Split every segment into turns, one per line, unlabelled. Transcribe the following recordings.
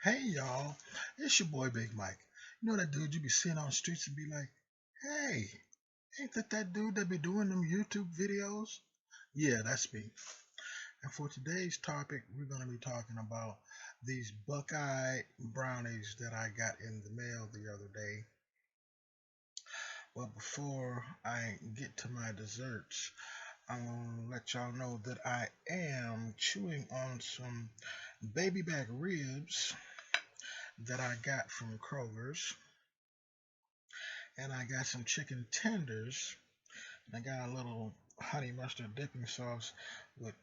Hey y'all, it's your boy Big Mike. You know that dude you be seeing on the streets and be like, hey, ain't that dude that be doing them YouTube videos? Yeah, that's me. And for today's topic, we're going to be talking about these Buckeye Brownies that I got in the mail the other day. Well, before I get to my desserts, I'm going to let y'all know that I am chewing on some baby back ribs that I got from Kroger's. And I got some chicken tenders. And I got a little honey mustard dipping sauce with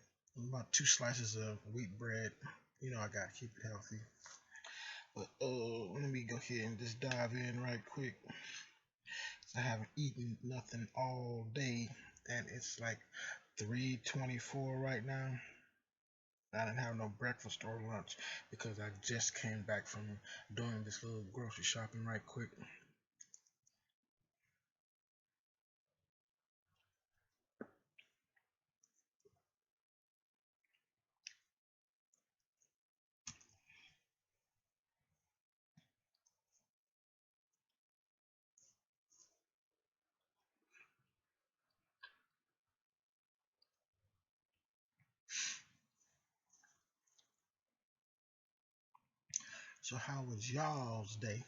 about 2 slices of wheat bread. You know I gotta keep it healthy. But let me go ahead and just dive in right quick. I haven't eaten nothing all day, and it's like 3:24 right now. I didn't have no breakfast or lunch because I just came back from doing this little grocery shopping right quick. So how was y'all's day?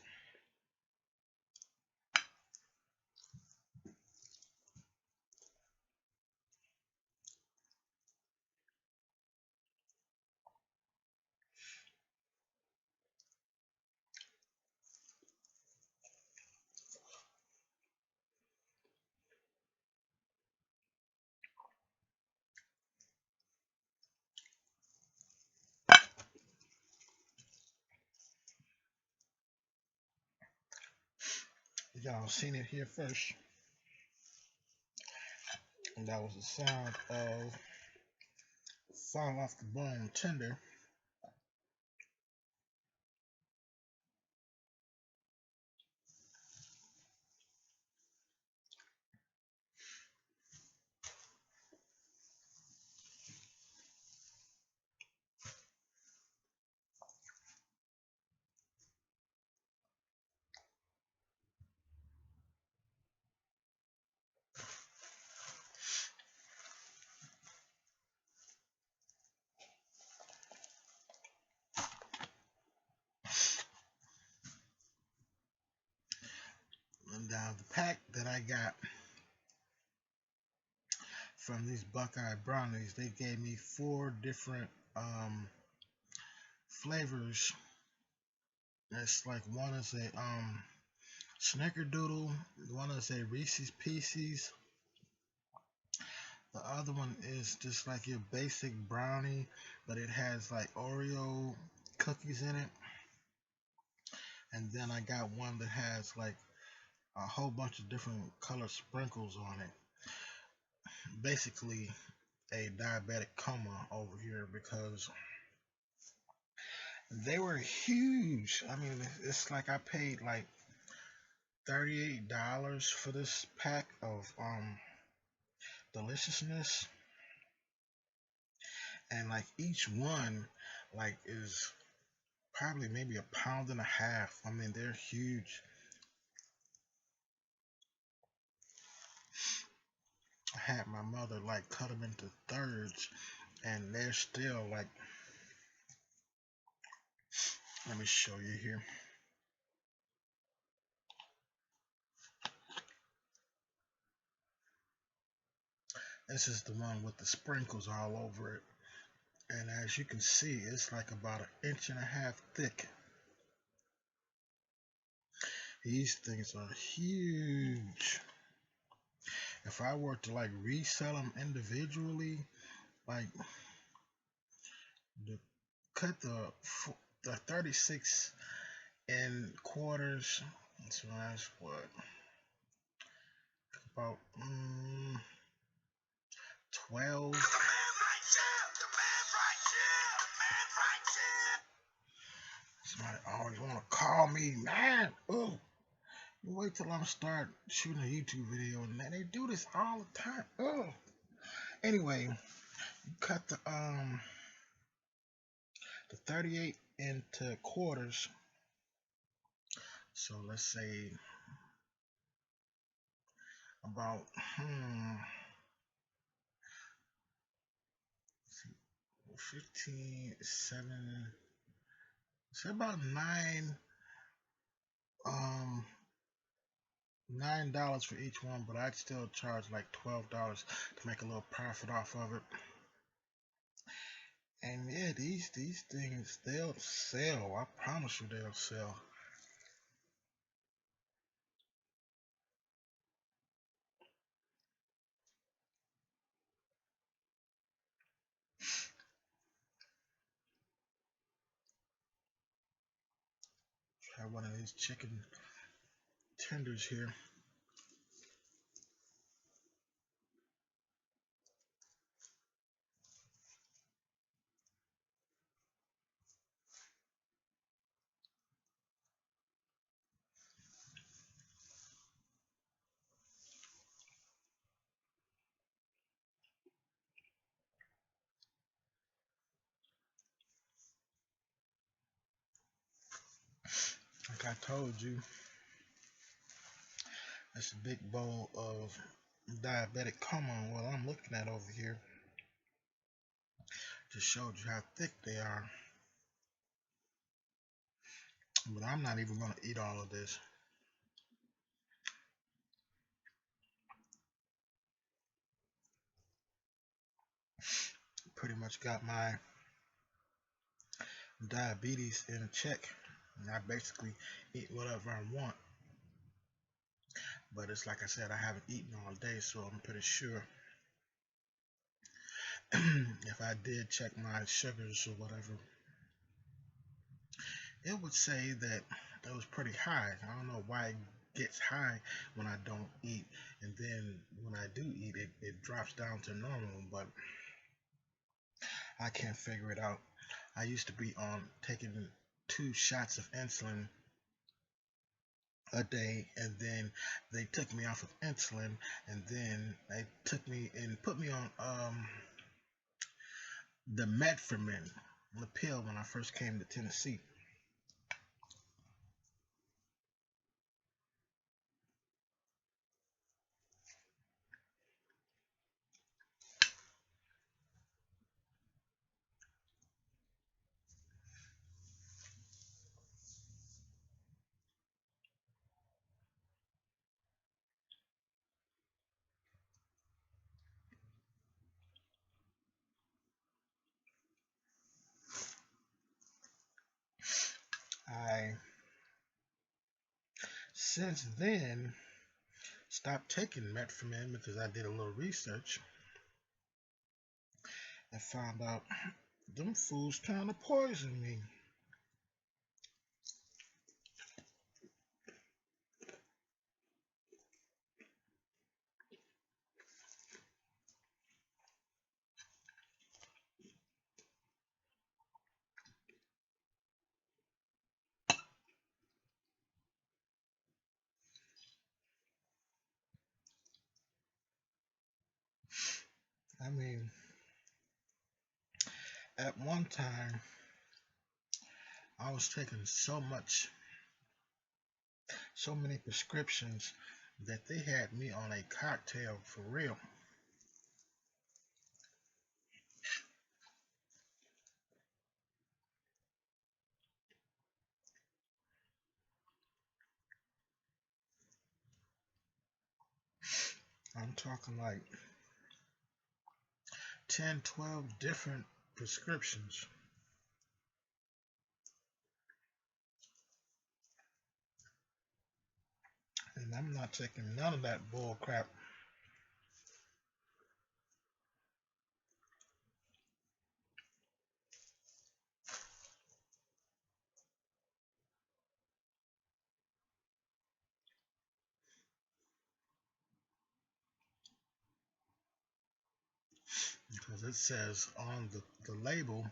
Y'all seen it here first. And that was the sound of fall off the bone tender. And now the pack that I got from these Buckeye Brownies, they gave me 4 different flavors. It's like one is a Snickerdoodle, one is a Reese's Pieces, the other one is just like your basic brownie, but it has like Oreo cookies in it. And then I got one that has like a whole bunch of different color sprinkles on it. Basically, a diabetic coma over here because they were huge. I mean, it's like I paid like $38 for this pack of deliciousness, and like each one like is probably maybe a pound and a half. I mean, they're huge. I had my mother like cut them into thirds, and they're still like. Let me show you here. This is the one with the sprinkles all over it. And as you can see, it's like about an inch and a half thick. These things are huge. If I were to like resell them individually, like the cut the 36 in quarters, so that's what about 12. Somebody always want to call me, man. Oh, you wait till I start shooting a YouTube video, and they do this all the time. Oh, anyway, you cut the 38 into quarters. So let's say about 15, 7, say about um $9 for each one, but I'd still charge like $12 to make a little profit off of it. And yeah, these things, they'll sell. I promise you they'll sell. Try one of these chicken tenders here. Like I told you, that's a big bowl of diabetic come on what I'm looking at over here. Just showed you how thick they are. But I'm not even gonna eat all of this. Pretty much got my diabetes in check. And I basically eat whatever I want. But it's like I said, I haven't eaten all day, so I'm pretty sure if I did check my sugars or whatever, it would say that it was pretty high. I don't know why it gets high when I don't eat, and then when I do eat, it drops down to normal, but I can't figure it out. I used to be on taking 2 shots of insulin a day, and then they took me off of insulin, and then they took me and put me on the metformin, the pill, when I first came to Tennessee. I since then stopped taking metformin because I did a little research and found out them fools trying to poison me. I mean, at one time, I was taking so many prescriptions that they had me on a cocktail for real. I'm talking like 10, 12 different prescriptions. And I'm not taking none of that bull crap. Because it says on the label,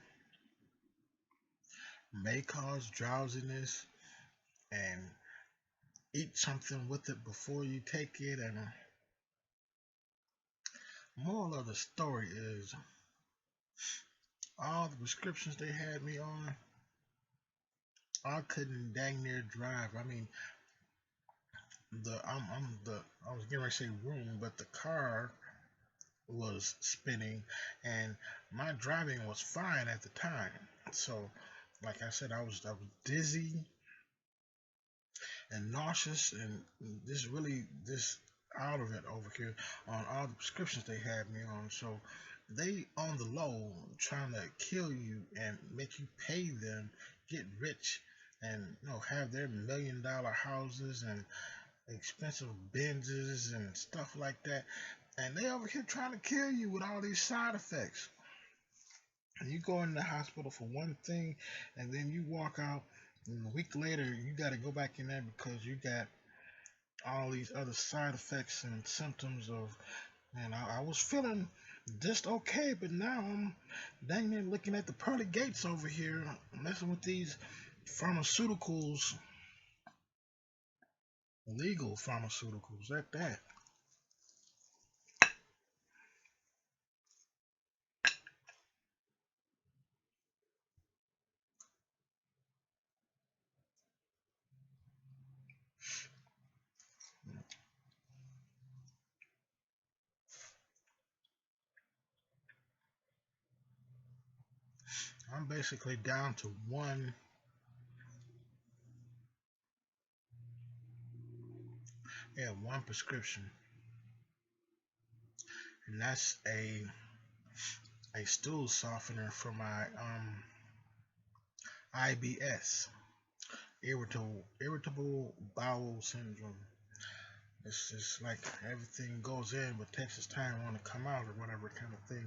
may cause drowsiness, and eat something with it before you take it. And moral of the story is all the prescriptions they had me on, I couldn't dang near drive. I mean, I was getting ready to say room, but the car was spinning, and my driving was fine at the time. So, like I said, I was dizzy and nauseous, and this out of it over here on all the prescriptions they had me on. So they on the low trying to kill you and make you pay them, get rich, and have their $1 million houses and expensive Benzes and stuff like that. And they over here trying to kill you with all these side effects. And you go in the hospital for one thing, and then you walk out, and a week later you got to go back in there because you got all these other side effects and symptoms of. And I was feeling just okay, but now I'm dang near looking at the pearly gates over here, messing with these pharmaceuticals, legal pharmaceuticals at that. I'm basically down to one prescription, and that's a stool softener for my IBS, irritable bowel syndrome. It's just like everything goes in but takes its time on to come out or whatever kind of thing.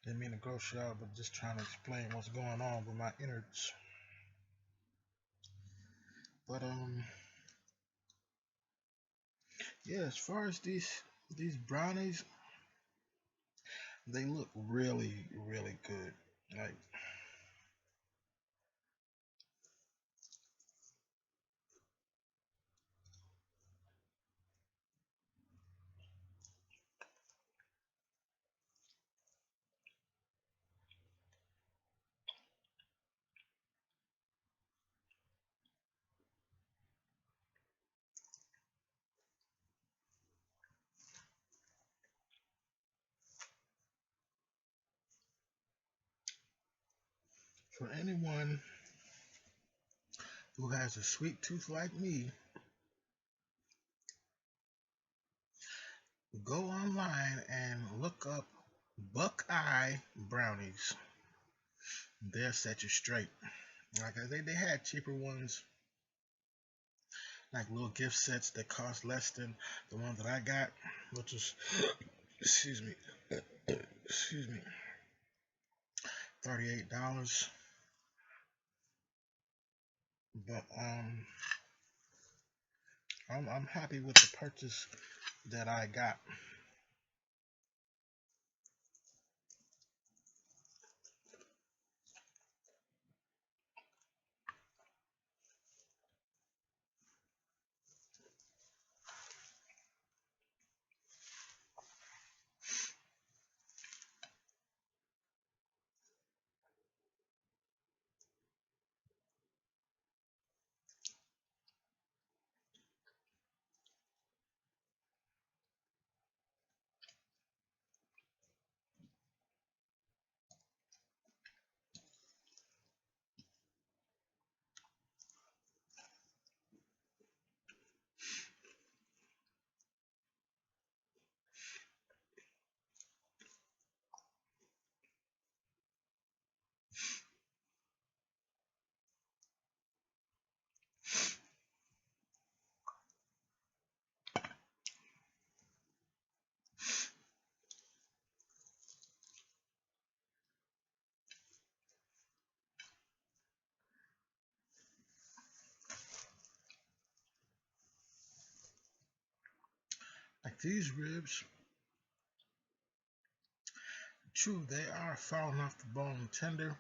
Didn't mean to gross you out, but just trying to explain what's going on with my innards. But yeah, as far as these brownies, they look really, really good. Like, for anyone who has a sweet tooth like me, go online and look up Buckeye Brownies. They'll set you straight. Like they had cheaper ones, like little gift sets that cost less than the one that I got, which is excuse me, excuse me, $38. But I'm happy with the purchase that I got. Like these ribs, true, they are falling off the bone tender,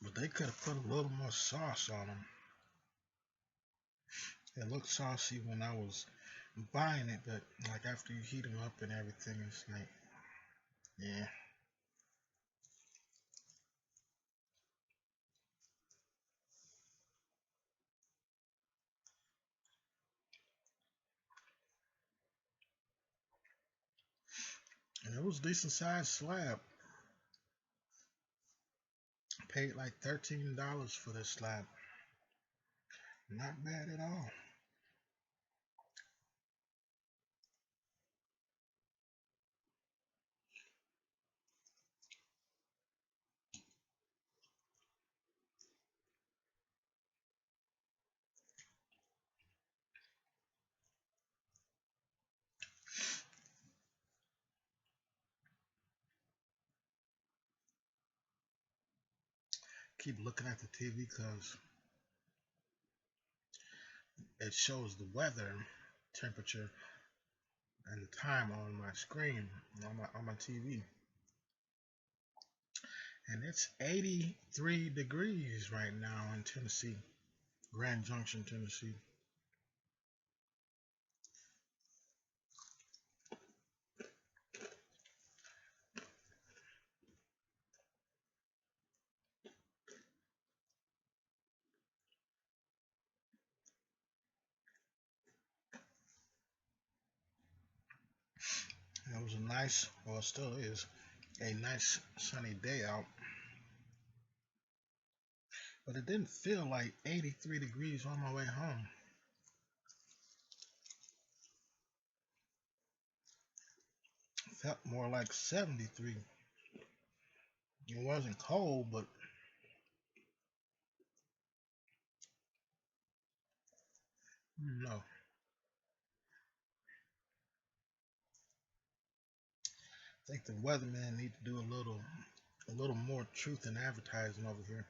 but they could have put a little more sauce on them. It looked saucy when I was buying it, but like after you heat them up and everything, it's like, yeah. It was a decent sized slab. Paid like $13 for this slab. Not bad at all. Keep looking at the TV because it shows the weather, temperature, and the time on my screen on my TV. And it's 83 degrees right now in Tennessee, Grand Junction, Tennessee. It was a nice, well, it still is a nice sunny day out, but it didn't feel like 83 degrees on my way home. It felt more like 73. It wasn't cold, but no. I think the weatherman need to do a little more truth in advertising over here.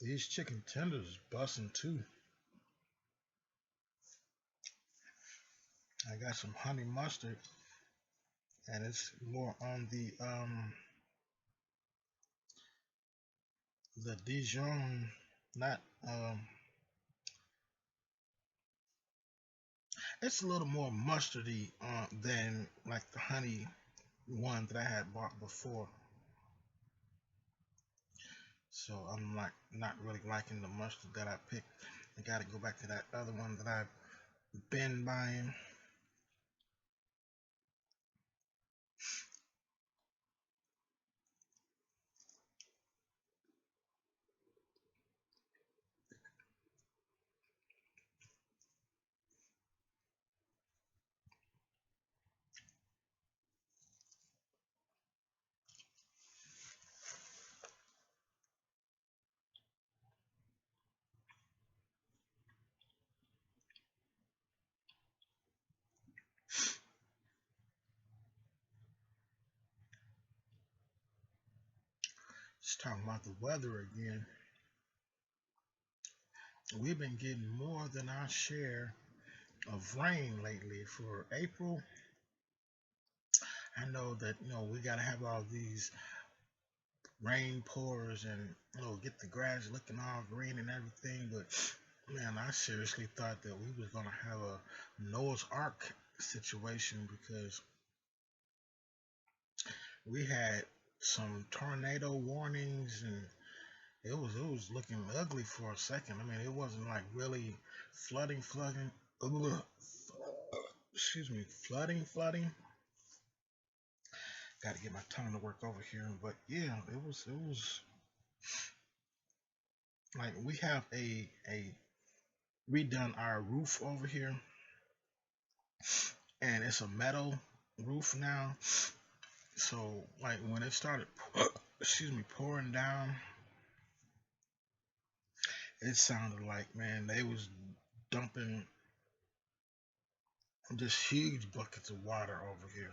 These chicken tenders busting too. I got some honey mustard, and it's more on the Dijon, not it's a little more mustardy than like the honey one that I had bought before. So I'm like not really liking the mustard that I picked. I got to go back to that other one that I've been buying. Just talking about the weather again. We've been getting more than our share of rain lately. For April, I know that we got to have all these rain pours and get the grass looking all green and everything, but man, I seriously thought that we was gonna have a Noah's Ark situation because we had some tornado warnings and it was looking ugly for a second. I mean, it wasn't like really flooding, ugh, excuse me, flooding. Got to get my tongue to work over here, but yeah, it was like we have a redone our roof over here, and it's a metal roof now. So like when it started, excuse me, pouring down, it sounded like, man, they was dumping just huge buckets of water over here.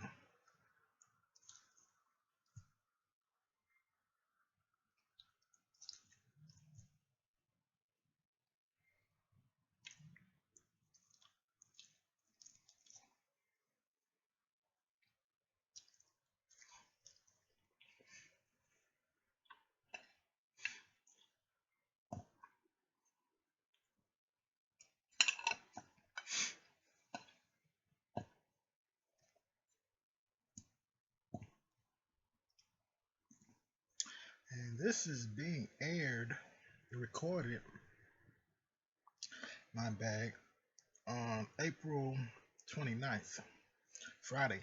This is being recorded, my bag, on April 29th, Friday.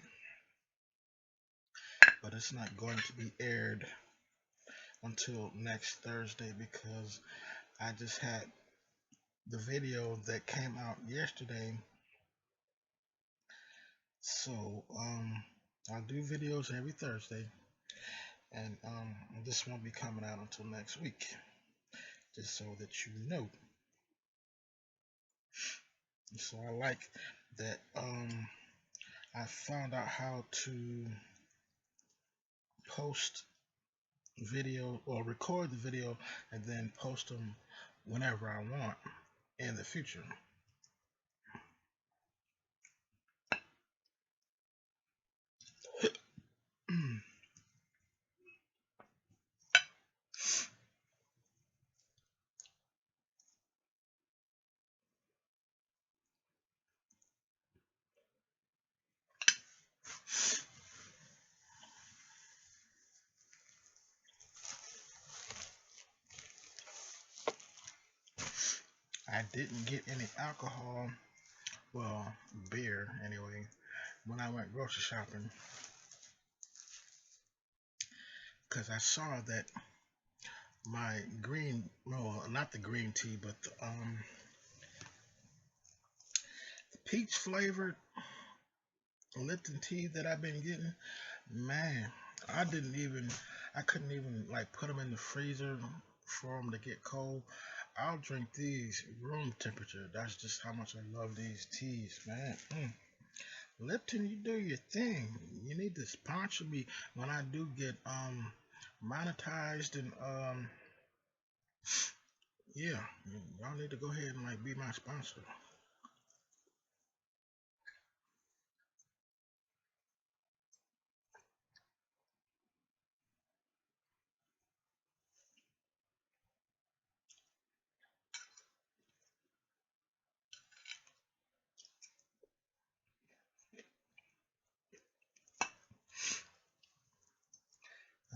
But it's not going to be aired until next Thursday because I just had the video that came out yesterday. So I'll do videos every Thursday, and this won't be coming out until next week, just so that you know. So I like that I found out how to post video or record the video and then post them whenever I want in the future. I didn't get any alcohol, well, beer anyway, when I went grocery shopping because I saw that my green, well, not the green tea, but the peach flavored Lipton tea that I've been getting, man, I couldn't even like put them in the freezer for them to get cold. I'll drink these room temperature. That's just how much I love these teas, man. Lipton, you do your thing. You need to sponsor me when I do get monetized and yeah, y'all need to go ahead and like be my sponsor.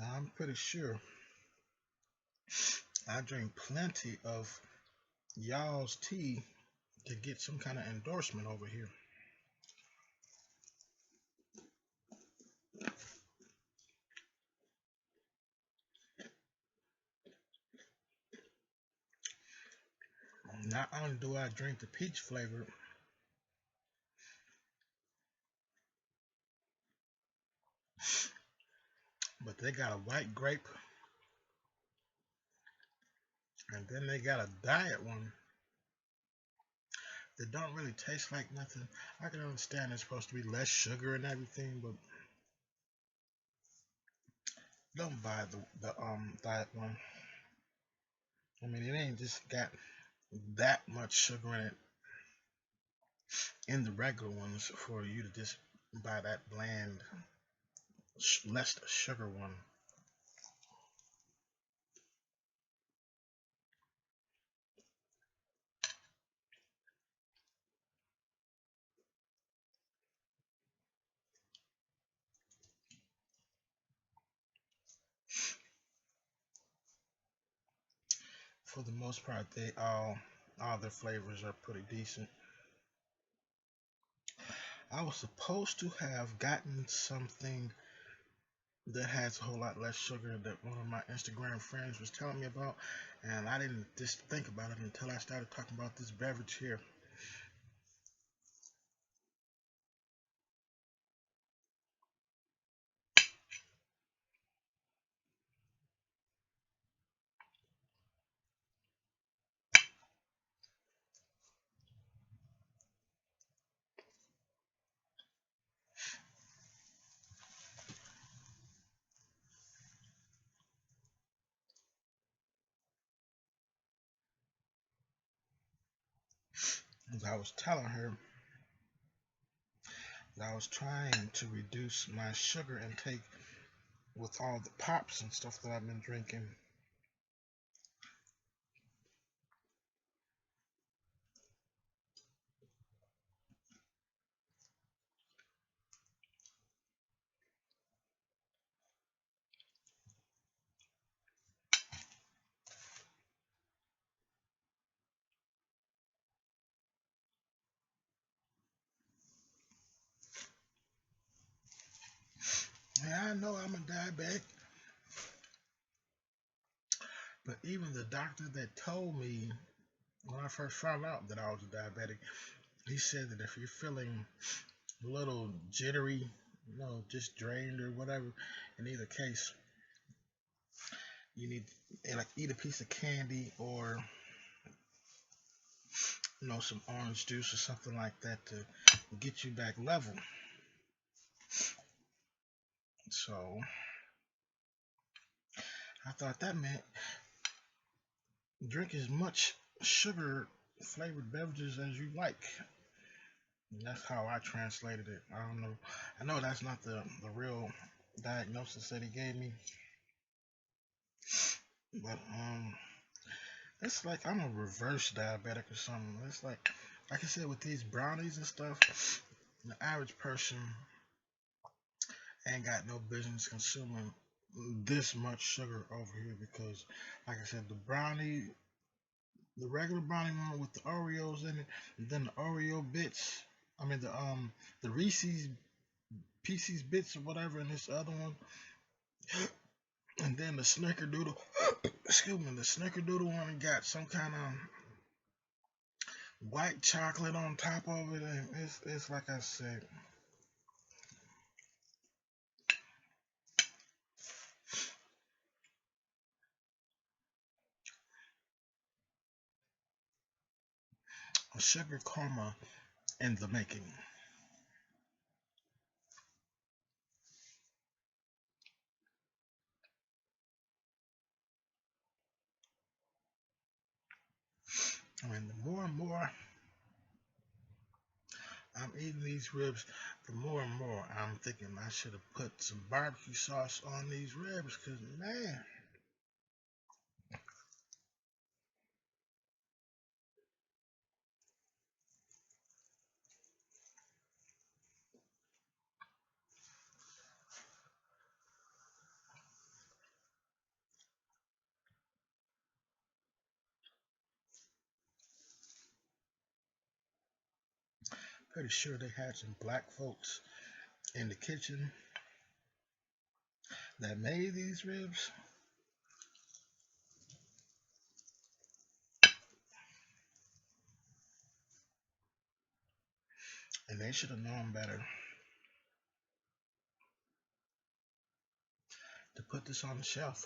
I'm pretty sure I drink plenty of y'all's tea to get some kind of endorsement over here. Not only do I drink the peach flavor, but they got a white grape, and then they got a diet one that don't really taste like nothing. I can understand it's supposed to be less sugar and everything, but don't buy the diet one. I mean, it ain't just got that much sugar in it in the regular ones for you to just buy that bland, less sugar one. For the most part, all their flavors are pretty decent. I was supposed to have gotten something that has a whole lot less sugar that one of my Instagram friends was telling me about, and I didn't just think about it until I started talking about this beverage here. As I was telling her that I was trying to reduce my sugar intake with all the pops and stuff that I've been drinking. Yeah, I know I'm a diabetic, but even the doctor that told me when I first found out that I was a diabetic, he said that if you're feeling a little jittery, just drained or whatever, in either case, you need to like eat a piece of candy or some orange juice or something like that to get you back level. So I thought that meant drink as much sugar flavored beverages as you like. And that's how I translated it. I don't know. I know that's not the real diagnosis that he gave me, but it's like I'm a reverse diabetic or something. It's like I said, with these brownies and stuff, the average person ain't got no business consuming this much sugar over here because, like I said, the regular brownie one with the Oreos in it, and then the Oreo bits. I mean the Reese's Pieces bits or whatever in this other one, and then the Snickerdoodle. Excuse me, the Snickerdoodle one got some kind of white chocolate on top of it, and it's like I said, a sugar coma in the making. I mean, the more and more I'm eating these ribs, the more and more I'm thinking I should have put some barbecue sauce on these ribs, because man, pretty sure they had some black folks in the kitchen that made these ribs, and they should have known better to put this on the shelf.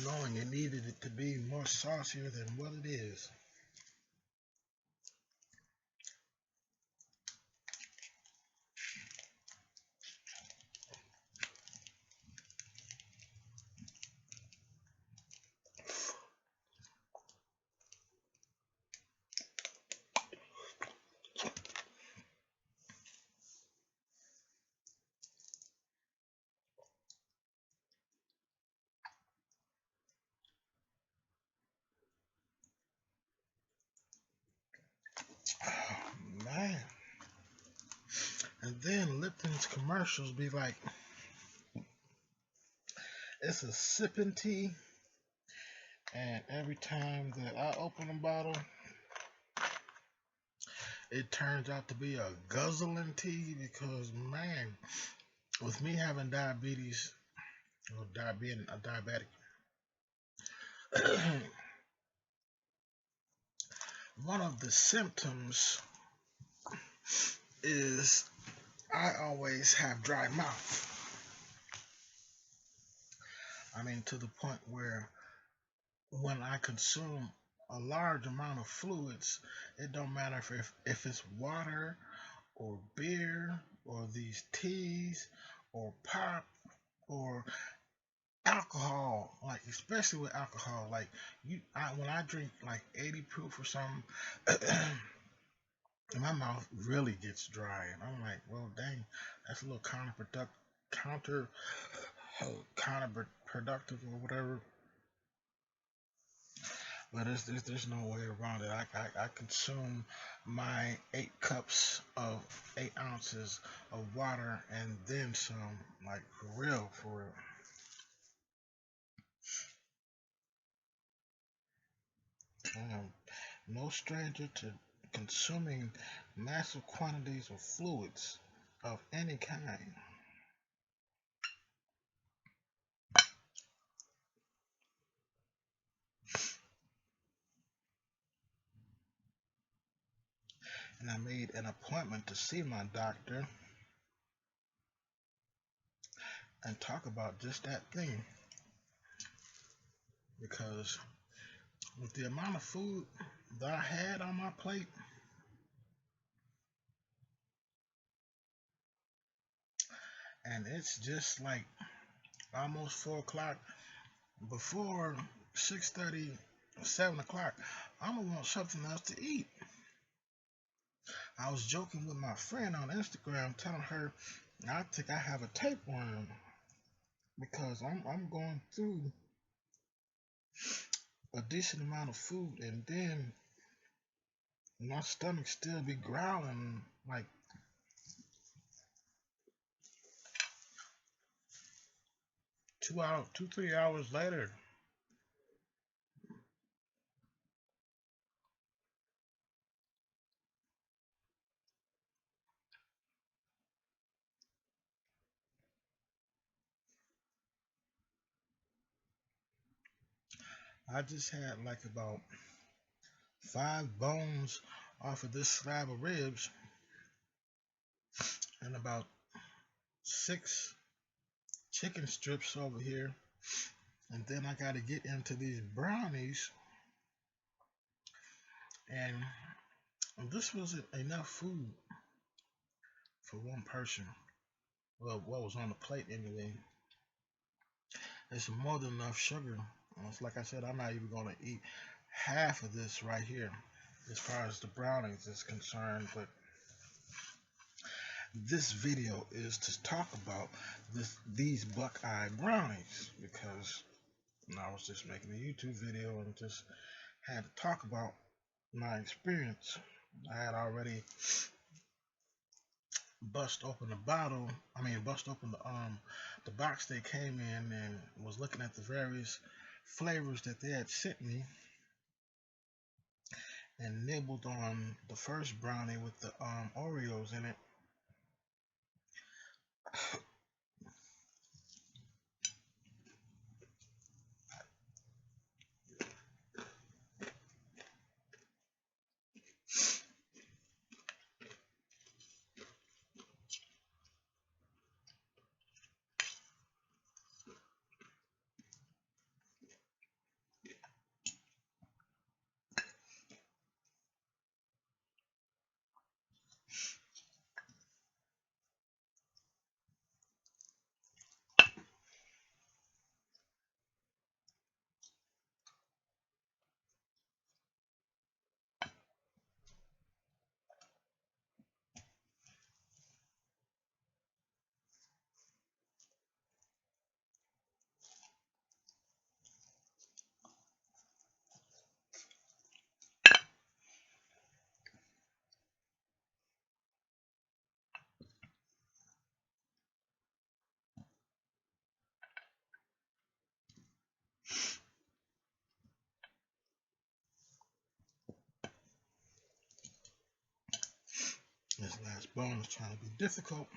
Knowing it needed it to be more saucier than what it is. Oh, man. And then Lipton's commercials be like, it's a sipping tea, and every time that I open a bottle, it turns out to be a guzzling tea because, man, with me having diabetes, or being a diabetic, one of the symptoms is I always have dry mouth. I mean, to the point where when I consume a large amount of fluids, it don't matter if it's water or beer or these teas or pop or alcohol, like especially with alcohol, like when I drink like 80 proof or something, my mouth really gets dry, and I'm like, well, dang, that's a little counter counterproductive or whatever. But there's no way around it. I consume my 8 ounces of water and then some, like for real, for real. No stranger to consuming massive quantities of fluids of any kind. And I made an appointment to see my doctor and talk about just that thing, because with the amount of food that I had on my plate, and it's just like almost 4 o'clock. Before 6:30, 7 o'clock, I'm gonna want something else to eat. I was joking with my friend on Instagram, telling her I think I have a tapeworm because I'm going through a decent amount of food, and then my stomach still be growling like 2 hours, 3 hours later. I just had like about 5 bones off of this slab of ribs and about 6 chicken strips over here. And then I got to get into these brownies, and this wasn't enough food for one person. Well, what was on the plate anyway. It's more than enough sugar. It's like I said, I'm not even going to eat half of this right here as far as the brownies is concerned. But this video is to talk about these Buckeye Brownies, because I was just making a YouTube video and just had to talk about my experience. I had already bust open the box they came in, and was looking at the various flavors that they had sent me, and nibbled on the first brownie with the Oreos in it. This last bone is trying to be difficult,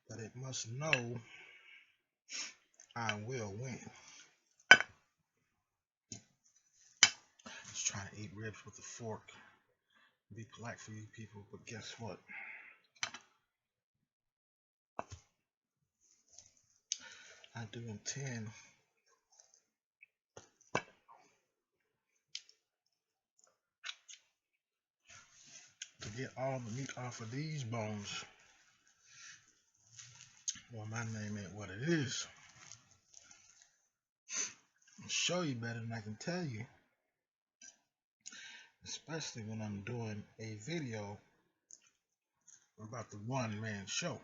but it must know I will win. Just trying to eat ribs with a fork. Be polite for you people, but guess what? I do intend to get all the meat off of these bones. Well, my name ain't what it is. I'll show you better than I can tell you, especially when I'm doing a video about the one-man show.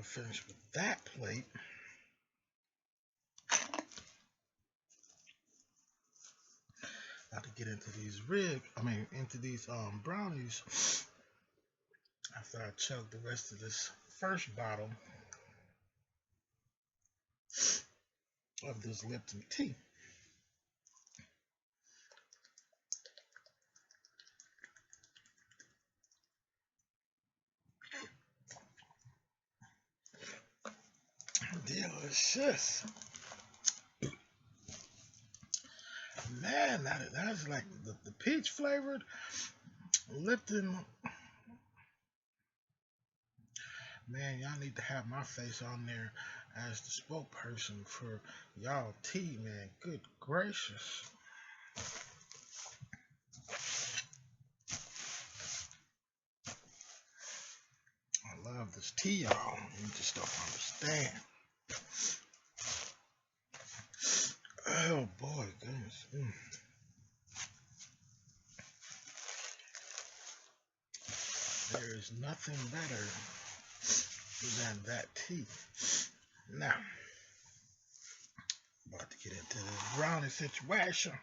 finished with that plate. About to get into these into these brownies after I chug the rest of this first bottle of this Lipton tea. Delicious. Man, that's like the peach flavored Lipton. Man, y'all need to have my face on there as the spokesperson for y'all tea, man. Good gracious. I love this tea, y'all. You just don't understand. Oh boy, goodness. There is nothing better than that tea. Now, about to get into this brownie situation.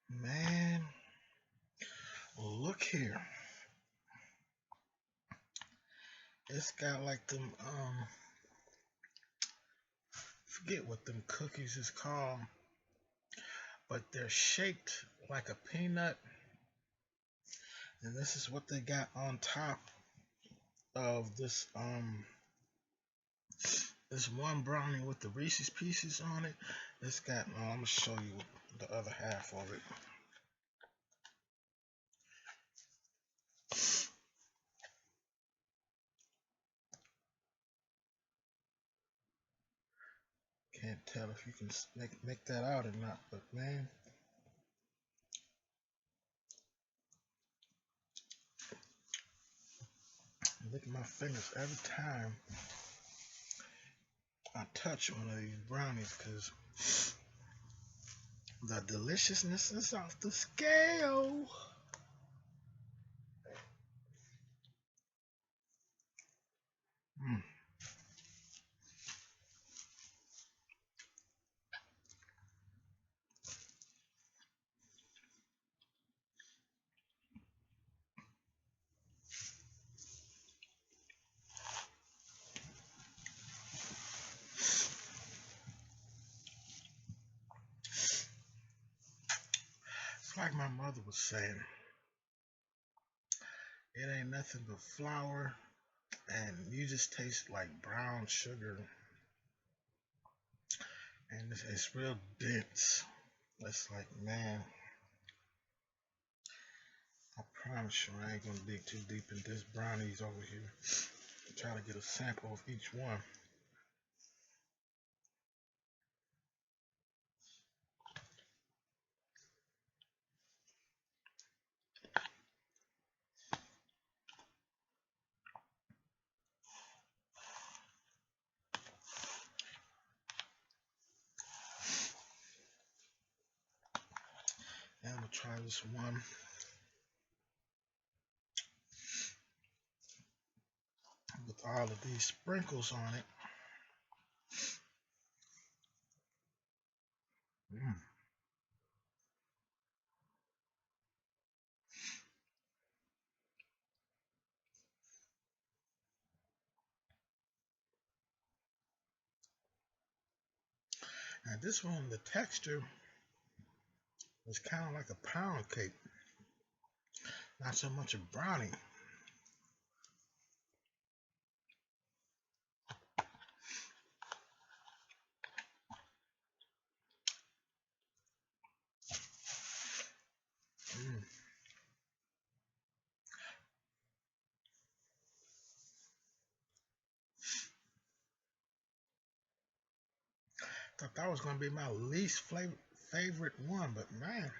Man, look here. It's got like them, forget what them cookies is called, but they're shaped like a peanut. And this is what they got on top of this one brownie with the Reese's Pieces on it. It's got, I'm gonna show you the other half of it. Can't tell if you can make that out or not, but man, look at my fingers every time I touch one of these brownies, because the deliciousness is off the scale. It's like my mother was saying, it ain't nothing but flour, and you just taste like brown sugar, and it's real dense. It's like, man, I promise you I ain't gonna dig too deep in this brownies over here. Try to get a sample of each one. And I'm gonna try this one with all of these sprinkles on it. Now this one, the texture is kind of like a pound cake, not so much a brownie. Thought that was gonna be my least favorite one, but man,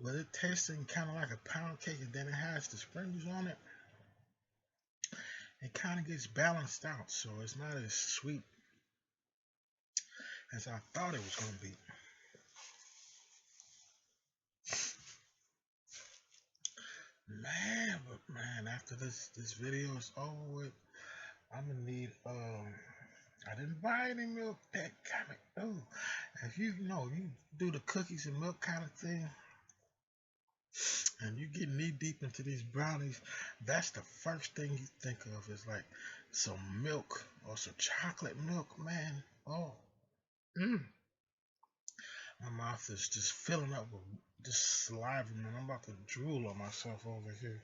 with it tasting kind of like a pound cake and then it has the sprinkles on it, it kind of gets balanced out, so it's not as sweet as I thought it was gonna be. Man, but man, after this video is over with, I'm gonna need I didn't buy any milk. That kind of if you do the cookies and milk kind of thing, and you get knee deep into these brownies, that's the first thing you think of is like some milk or some chocolate milk, man. Oh, mm. My mouth is just filling up with just saliva, man. I'm about to drool on myself over here.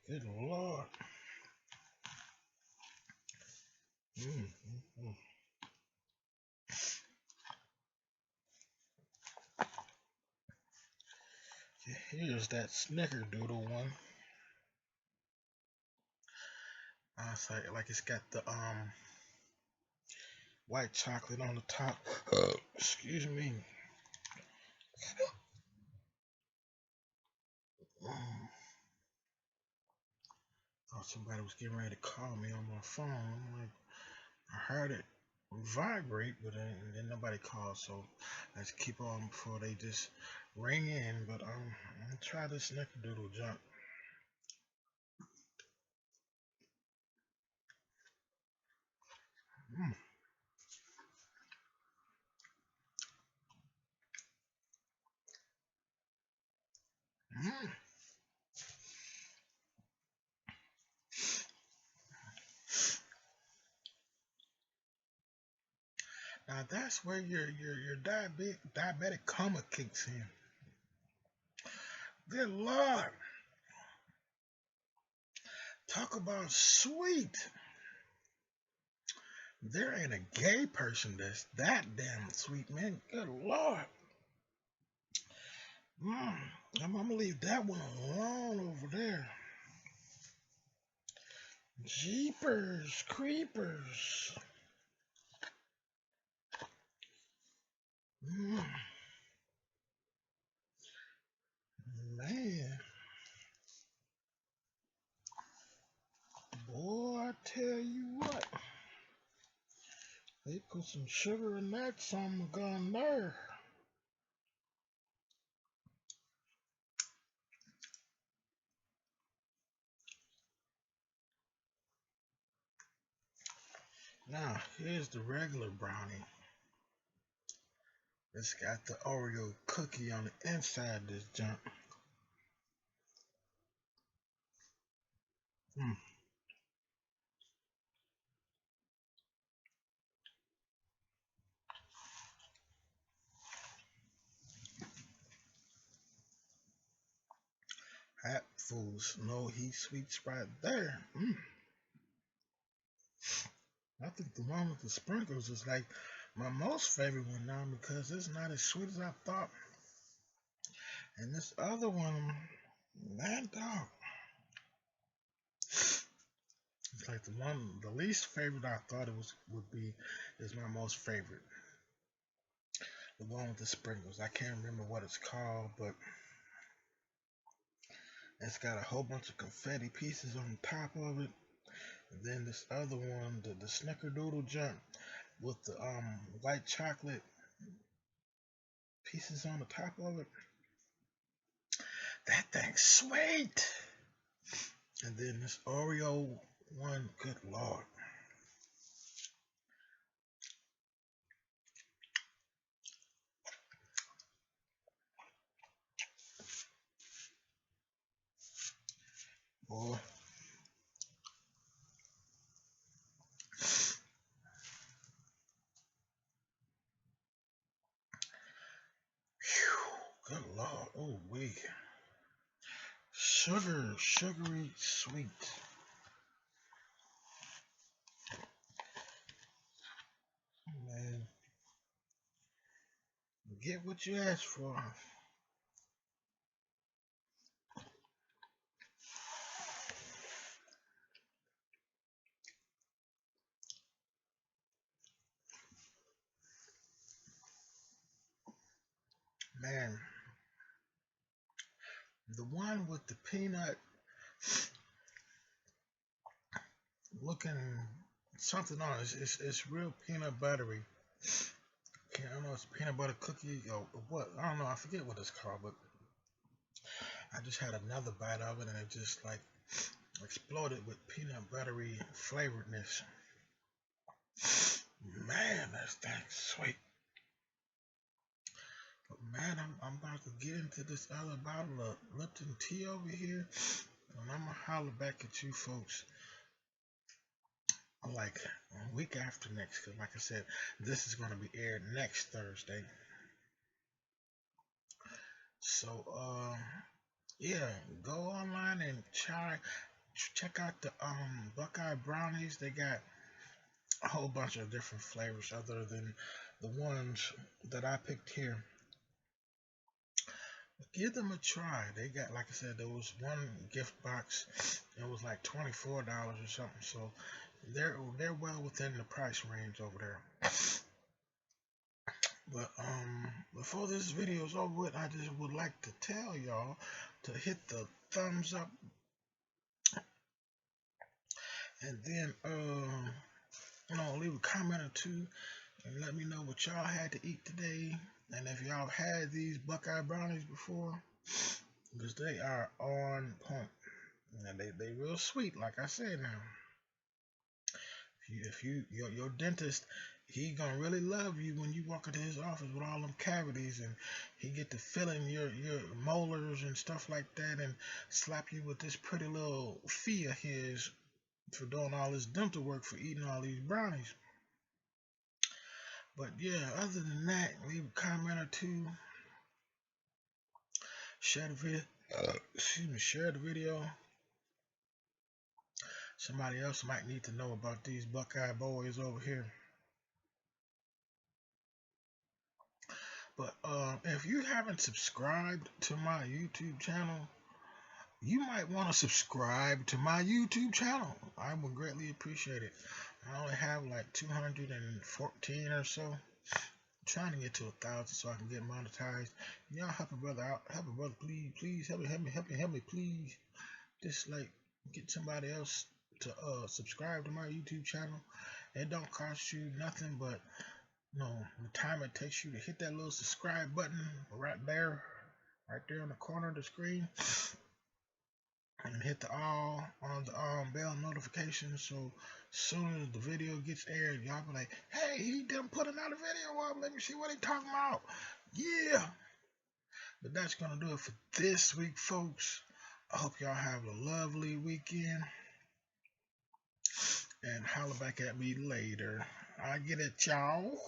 Good Lord. Mm, mm, mm. Here's that snickerdoodle one. I say like it's got the white chocolate on the top. Excuse me. Mm. Thought somebody was getting ready to call me on my phone. I'm like, I heard it vibrate, but then nobody called, so let's keep on before they just ring in. But I'm gonna try this snickerdoodle junk. Mm. Mm. Now that's where your diabetic coma kicks in. Good Lord, talk about sweet. There ain't a gay person that's that damn sweet, man. Good Lord. Mm. I'm gonna leave that one alone over there. Jeepers creepers. Mm. Man, boy, I tell you what. They put some sugar in that some gun there. Now, here's the regular brownie. It's got the Oreo cookie on the inside of this junk. Mm. Hatfuls, no heat sweets right there. Mm. I think the one with the sprinkles is like my most favorite one now because it's not as sweet as I thought. And this other one, man, dog, it's like the least favorite I thought it would be is my most favorite. The one with the sprinkles. I can't remember what it's called, but it's got a whole bunch of confetti pieces on the top of it. And then this other one, the snickerdoodle junk with the white chocolate pieces on the top of it. That thing's sweet. And then this Oreo one, good Lord. Boy. Whew, good Lord. Oh, wait. Sugary sweet. Man, get what you asked for. Man, the one with the peanut looking something on it. It's real peanut buttery. I don't know, it's peanut butter cookie or what. I don't know. I forget what it's called, but I just had another bite of it and it just like exploded with peanut buttery flavoredness. Man, that's sweet. But man, I'm about to get into this other bottle of Lipton tea over here, and I'm gonna holler back at you folks like a week after next. Cause like I said, this is gonna be aired next Thursday. So yeah, go online and check out the Buckeye Brownies. They got a whole bunch of different flavors other than the ones that I picked here. Give them a try. They got, like I said, there was one gift box. It was like $24 or something. So they're well within the price range over there. But before this video is over with, I just would like to tell y'all to hit the thumbs up and then leave a comment or two and let me know what y'all had to eat today, and if y'all had these Buckeye Brownies before, because they are on point. And they real sweet, like I said. Now, if your dentist, he gonna really love you when you walk into his office with all them cavities, and he get to filling your molars and stuff like that, and slap you with this pretty little fee of his for doing all this dental work for eating all these brownies. But yeah, other than that, leave a comment or two, share the video. Share the video. Somebody else might need to know about these Buckeye boys over here. But if you haven't subscribed to my YouTube channel, you might want to subscribe to my YouTube channel. I would greatly appreciate it. I only have like 214 or so. I'm trying to get to 1,000 so I can get monetized. Y'all help a brother out. Help a brother, please. Help me, please. Just like get somebody else to subscribe to my YouTube channel. It don't cost you nothing but the time it takes you to hit that little subscribe button right there in the corner of the screen, and hit the all on the bell notification, so soon as the video gets aired, y'all be like, hey, he done put another video up, let me see what he talking about. Yeah. But that's gonna do it for this week, folks. I hope y'all have a lovely weekend, and holler back at me later. I get it, y'all.